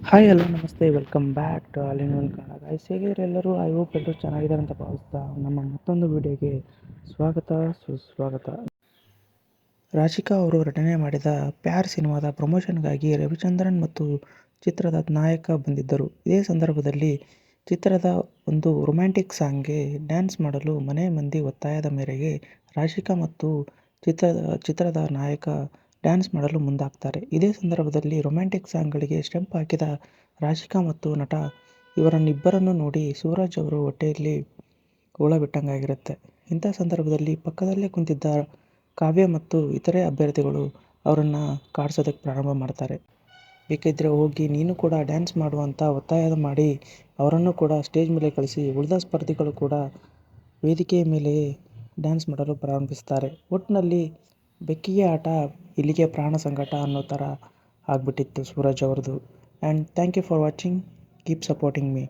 Hi hello ನಮಸ್ತೆ welcome back to all in one Kannada guys. ಹೇಗಿದ್ರೆ ಎಲ್ಲರೂ ಐ ಹೋಪ್ ಎಲ್ಲರೂ ಚೆನ್ನಾಗಿದ್ದಾರೆ ಅಂತ ಭಾವಿಸ್ತಾ ನಮ್ಮ ಮತ್ತೊಂದು ವಿಡಿಯೋಗೆ ಸ್ವಾಗತ ಸುಸ್ವಾಗತ. ರಾಶಿಕಾ ಅವರು ರಚನೆ ಮಾಡಿದ ಪ್ಯಾರ್ ಸಿನಿಮಾದ ಪ್ರಮೋಷನ್ಗಾಗಿ ರವಿಚಂದ್ರನ್ ಮತ್ತು ಚಿತ್ರದ ನಾಯಕ ಬಂದಿದ್ದರು. ಇದೇ ಸಂದರ್ಭದಲ್ಲಿ ಚಿತ್ರದ ಒಂದು ರೊಮ್ಯಾಂಟಿಕ್ ಸಾಂಗ್ಗೆ ಡ್ಯಾನ್ಸ್ ಮಾಡಲು ಮನೆ ಮಂದಿ ಒತ್ತಾಯದ ಮೇರೆಗೆ ರಾಶಿಕಾ ಮತ್ತು ಚಿತ್ರದ ನಾಯಕ ಡ್ಯಾನ್ಸ್ ಮಾಡಲು ಮುಂದಾಗ್ತಾರೆ. ಇದೇ ಸಂದರ್ಭದಲ್ಲಿ ರೊಮ್ಯಾಂಟಿಕ್ ಸಾಂಗ್ಗಳಿಗೆ ಸ್ಟೆಪ್ ಹಾಕಿದ ರಾಶಿಕಾ ಮತ್ತು ನಟ ಇವರನ್ನಿಬ್ಬರನ್ನು ನೋಡಿ ಸೂರಜ್ ಅವರು ಹೊಟ್ಟೆಯಲ್ಲಿ ಹುಳ ಬಿಟ್ಟಂಗಾಗಿರುತ್ತೆ. ಇಂಥ ಸಂದರ್ಭದಲ್ಲಿ ಪಕ್ಕದಲ್ಲೇ ಕುಂತಿದ್ದ ಕಾವ್ಯ ಮತ್ತು ಇತರೆ ಅಭ್ಯರ್ಥಿಗಳು ಅವರನ್ನು ಕಾಡ್ಸೋದಕ್ಕೆ ಪ್ರಾರಂಭ ಮಾಡ್ತಾರೆ. ಬೇಕಿದ್ದರೆ ಹೋಗಿ ನೀನು ಕೂಡ ಡ್ಯಾನ್ಸ್ ಮಾಡು ಅಂತ ಒತ್ತಾಯ ಮಾಡಿ ಅವರನ್ನು ಕೂಡ ಸ್ಟೇಜ್ ಮೇಲೆ ಕಳಿಸಿ ಉಳಿದ ಸ್ಪರ್ಧಿಗಳು ಕೂಡ ವೇದಿಕೆಯ ಮೇಲೆಯೇ ಡ್ಯಾನ್ಸ್ ಮಾಡಲು ಪ್ರಾರಂಭಿಸ್ತಾರೆ. ಒಟ್ಟಿನಲ್ಲಿ ಬೆಕ್ಕಿಗೆ ಆಟ ಇಲ್ಲಿಗೆ ಪ್ರಾಣ ಸಂಕಟ ಅನ್ನೋ ಥರ ಆಗ್ಬಿಟ್ಟಿತ್ತು ಸೂರಜ್ ಅವ್ರದ್ದು. And thank you for watching. Keep supporting me.